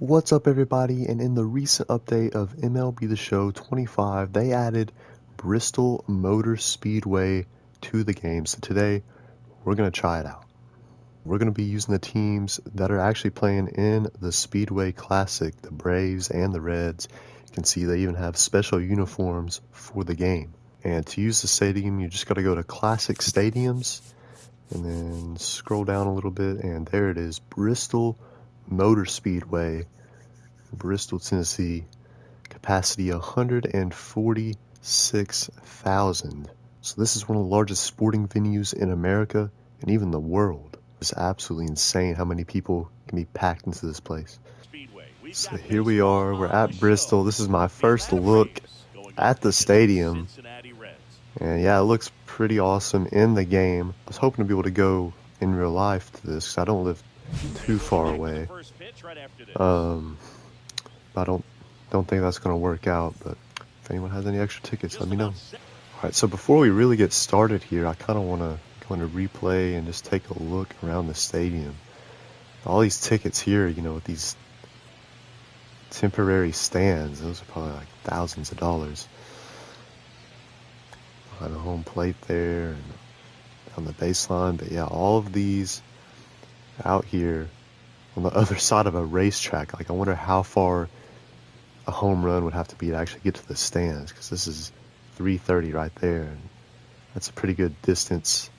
What's up, everybody? And in the recent update of MLB The Show 25, they added Bristol Motor Speedway to the game. So today, we're going to try it out. We're going to be using the teams that are actually playing in the Speedway Classic, the Braves and the Reds. You can see they even have special uniforms for the game. And to use the stadium, you just got to go to Classic Stadiums and then scroll down a little bit, and there it is, Bristol Motor Speedway, Bristol, Tennessee. Capacity 146,000. So this is one of the largest sporting venues in America and even the world. It's absolutely insane how many people can be packed into this place. So here we are, we're at Bristol. This is my first look at the stadium. And yeah, it looks pretty awesome in the game. I was hoping to be able to go in real life to this because I don't live too far away. I don't think that's going to work out, but if anyone has any extra tickets, let me know. Alright, so before we really get started here, I kind of want to go into replay and just take a look around the stadium. All these tickets here, you know, with these temporary stands, those are probably like thousands of dollars. Behind the home plate there and on the baseline, but yeah, all of these out here on the other side of a racetrack. Like, I wonder how far a home run would have to be to actually get to the stands, because this is 330 right there, and that's a pretty good distance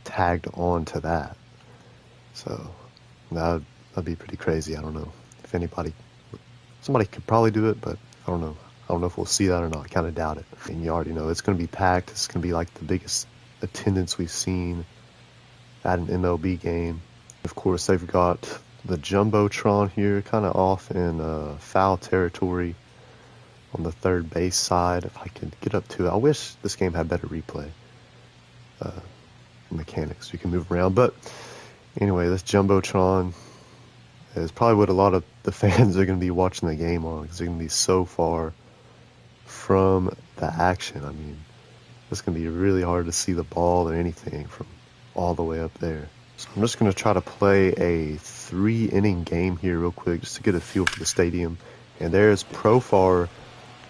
tagged on to that. So that'd be pretty crazy. I don't know if somebody could probably do it, but I don't know if we'll see that or not. I kind of doubt it. And you already know it's going to be packed. It's going to be like the biggest attendance we've seen at an MLB game. Of course, they've got the Jumbotron here, kind of off in foul territory on the third base side. If I could get up to it, I wish this game had better replay mechanics. You can move around, but anyway, this Jumbotron is probably what a lot of the fans are going to be watching the game on, because they're going to be so far from the action. I mean, it's going to be really hard to see the ball or anything from all the way up there. So I'm just going to try to play a 3-inning game here real quick just to get a feel for the stadium. And there's Profar.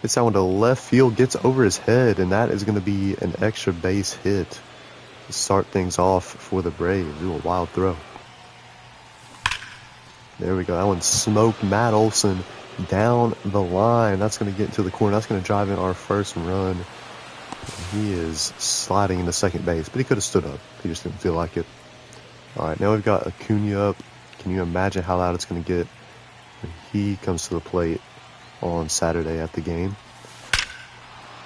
It's out into left field, gets over his head, and that is going to be an extra base hit to start things off for the Braves. Do a wild throw. There we go. That one smoked Matt Olson down the line. That's going to get into the corner. That's going to drive in our first run. He is sliding into second base, but he could have stood up. He just didn't feel like it. All right, now we've got Acuna up. Can you imagine how loud it's going to get when he comes to the plate on Saturday at the game?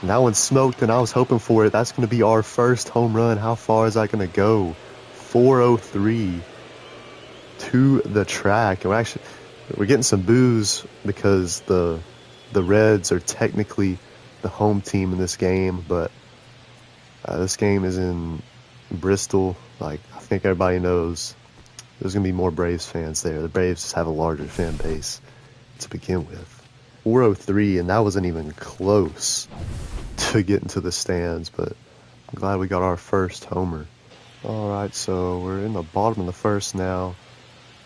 And that one's smoked, and I was hoping for it. That's going to be our first home run. How far is that going to go? 403 to the track. And we're getting some boos because the Reds are technically the home team in this game, but this game is in Bristol. Like, I think everybody knows there's going to be more Braves fans there. The Braves just have a larger fan base to begin with. 403, and that wasn't even close to getting to the stands, but I'm glad we got our first homer. All right, so we're in the bottom of the first now.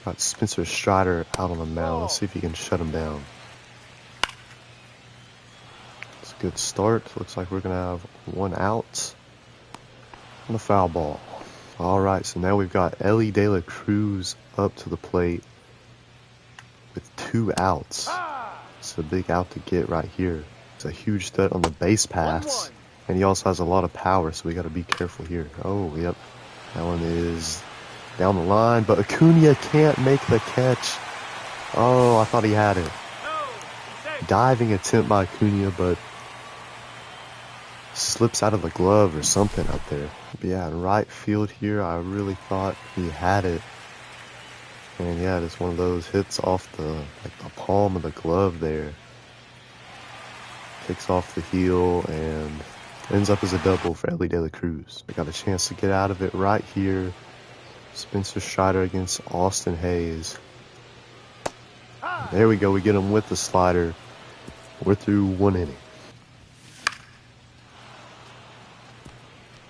Got Spencer Strider out on the mound. Let's see if he can shut him down. It's a good start. Looks like we're going to have one out on the foul ball. All right, so now we've got Ellie De La Cruz up to the plate with 2 outs. It's a big out to get right here. It's a huge threat on the base pass, and he also has a lot of power, so we got to be careful here. Oh, yep, that one is down the line, but Acuna can't make the catch. Oh, I thought he had it. Diving attempt by Acuna, but slips out of the glove or something out there. But yeah, in right field here, I really thought he had it. And yeah, it's one of those hits off the palm of the glove there. Kicks off the heel and ends up as a double for Ellie De La Cruz. We got a chance to get out of it right here. Spencer Strider against Austin Hayes. There we go. We get him with the slider. We're through 1 inning.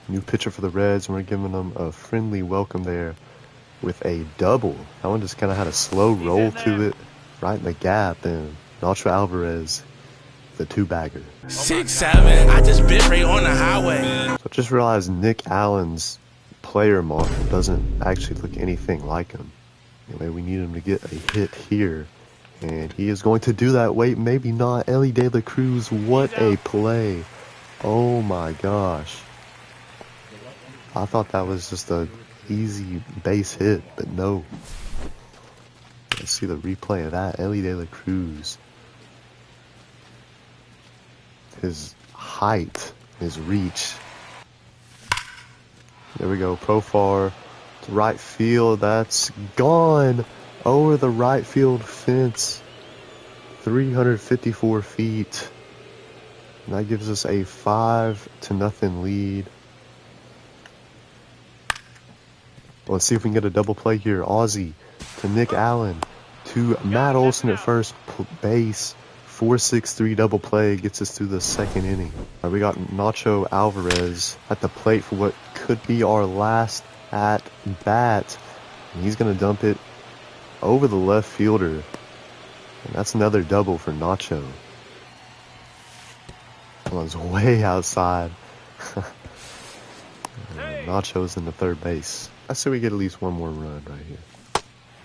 New pitcher for the Reds, and we're giving them a friendly welcome there with a double. That one just kind of had a slow roll to it. right in the gap, and Nacho Alvarez, the two-bagger. 6'7", I just bit right on the highway. So I just realized Nick Allen's player model doesn't actually look anything like him. Anyway, we need him to get a hit here, and he is going to do that. Wait, maybe not. Ellie De La Cruz, what a play. Oh my gosh. I thought that was just a easy base hit, but no. Let's see the replay of that. Ellie De La Cruz. His height, his reach. There we go. Profar to right field. That's gone over the right field fence. 354 feet. And that gives us a 5-0 lead. Let's see if we can get a double play here. Ozzie to Nick Allen to Matt Olson at first base. 4-6-3 double play gets us through the second inning. We got Nacho Alvarez at the plate for what could be our last at bat. And he's going to dump it over the left fielder. And that's another double for Nacho. That was way outside. Nacho's in the third base. I say we get at least one more run right here.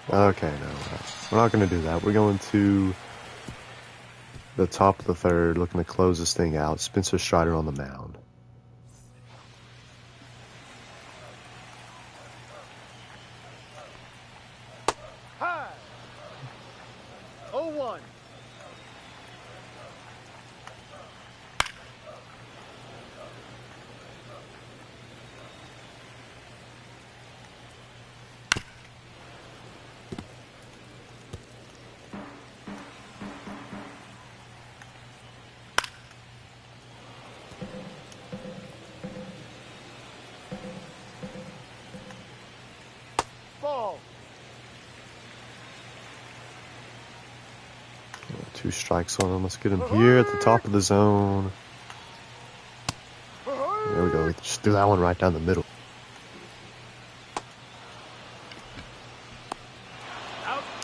Okay, no, we're not going to do that. We're going to the top of the third, looking to close this thing out. Spencer Strider on the mound. High. 0-1. Ball. 2 strikes on him. Let's get him here at the top of the zone. There we go. Just threw that one right down the middle.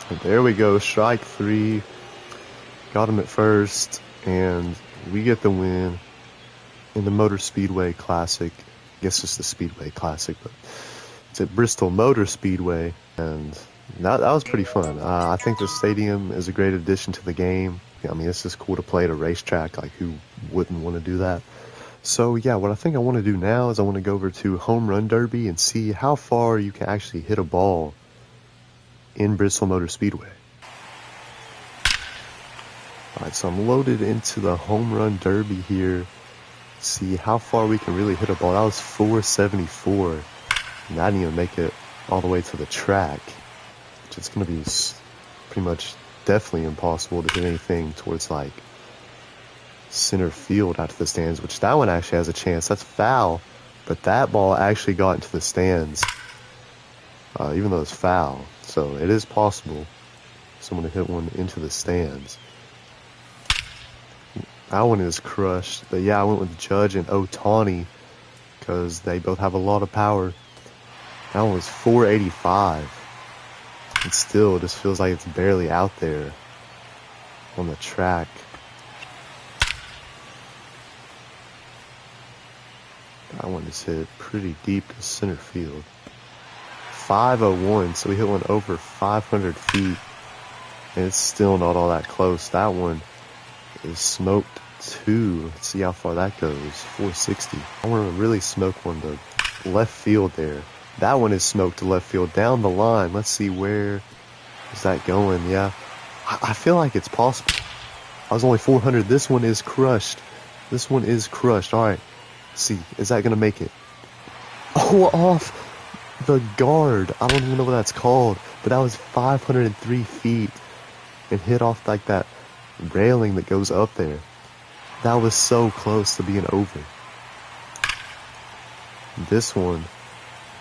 And there we go. Strike 3. Got him at first. And we get the win in the Motor Speedway Classic. I guess it's the Speedway Classic, but it's at Bristol Motor Speedway. And that was pretty fun. I think the stadium is a great addition to the game. I mean, it's just cool to play at a racetrack. Like, who wouldn't want to do that? So, yeah, what I think I want to do now is I want to go over to Home Run Derby and see how far you can actually hit a ball in Bristol Motor Speedway. Alright, so I'm loaded into the Home Run Derby here. See how far we can really hit a ball. That was 474. And I didn't even make it all the way to the track. It's going to be pretty much definitely impossible to hit anything towards like center field out to the stands, which that one actually has a chance. That's foul, but that ball actually got into the stands, even though it's foul. So it is possible someone to hit one into the stands. That one is crushed. But yeah, I went with Judge and Ohtani because they both have a lot of power. That one was 485. And still, it just feels like it's barely out there on the track. That one just hit pretty deep to center field. 501, so we hit one over 500 feet. And it's still not all that close. That one is smoked too. Let's see how far that goes. 460. I want to really smoke one to left field there. That one is smoked to left field down the line. Let's see, where is that going? Yeah, I feel like it's possible. I was only 400. This one is crushed. This one is crushed. All right. Let's see, is that going to make it? Oh, off the guard. I don't even know what that's called, but that was 503 feet and hit off like that railing that goes up there. That was so close to being over. This one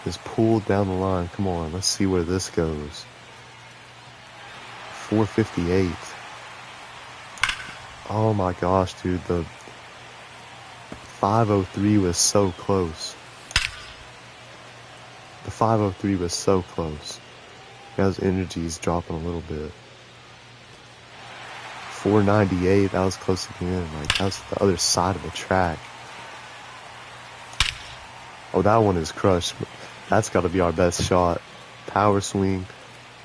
is pulled down the line. Come on, let's see where this goes. 458. Oh my gosh, dude, the 503 was so close. The 503 was so close. His energy is dropping a little bit. 498. That was close again. Like, that was the other side of the track. Oh, that one is crushed. That's got to be our best shot. Power swing.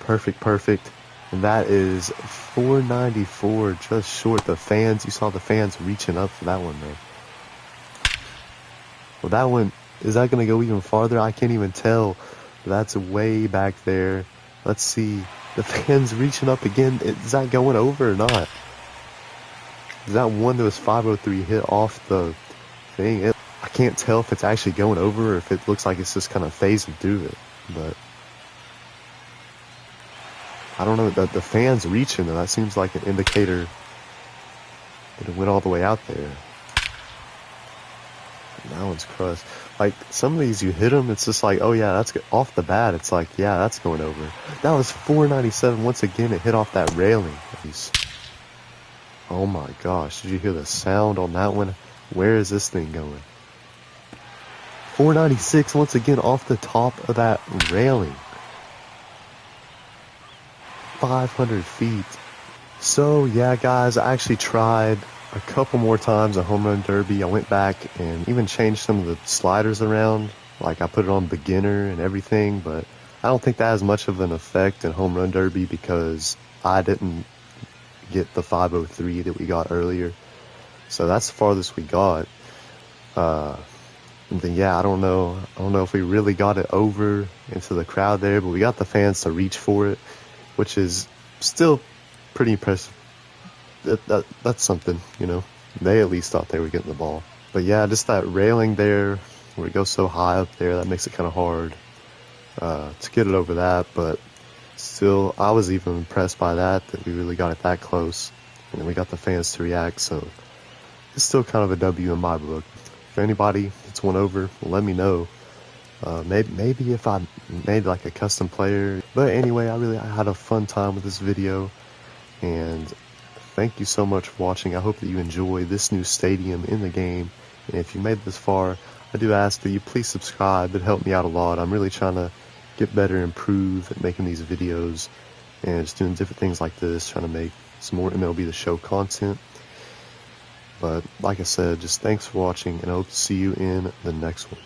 Perfect, perfect. And that is 494, just short. The fans, you saw the fans reaching up for that one, though. Well, that one, is that going to go even farther? I can't even tell. That's way back there. Let's see. The fans reaching up again. Is that going over or not? Is that one that was 503 hit off the thing? I can't tell if it's actually going over or if it looks like it's just kind of phasing through it. But I don't know. The fans reaching, though, that seems like an indicator that it went all the way out there. And that one's crushed. Like, some of these, you hit them, it's just like, oh yeah, that's good. Off the bat, it's like, yeah, that's going over. That was 497. Once again, it hit off that railing. Oh my gosh, did you hear the sound on that one? Where is this thing going? 496, once again, off the top of that railing. 500 feet. So yeah, guys, I actually tried a couple more times a home run derby. I went back and even changed some of the sliders around. Like, I put it on beginner and everything, but I don't think that has much of an effect in home run derby because I didn't get the 503 that we got earlier. So that's the farthest we got. And then yeah, I don't know if we really got it over into the crowd there, but we got the fans to reach for it, which is still pretty impressive. That's something, you know. They at least thought they were getting the ball. But yeah, just that railing there where it goes so high up there, that makes it kind of hard to get it over that. But still, I was even impressed by that we really got it that close. And we got the fans to react, so it's still kind of a W in my book. If anybody gets one over, let me know. Maybe if I made like a custom player. But anyway, I had a fun time with this video. And thank you so much for watching. I hope that you enjoy this new stadium in the game. And if you made it this far, I do ask that you please subscribe. It helped me out a lot. I'm really trying to get better, improve at making these videos and just doing different things like this, trying to make some more MLB The Show content. But like I said, just thanks for watching, and I hope to see you in the next one.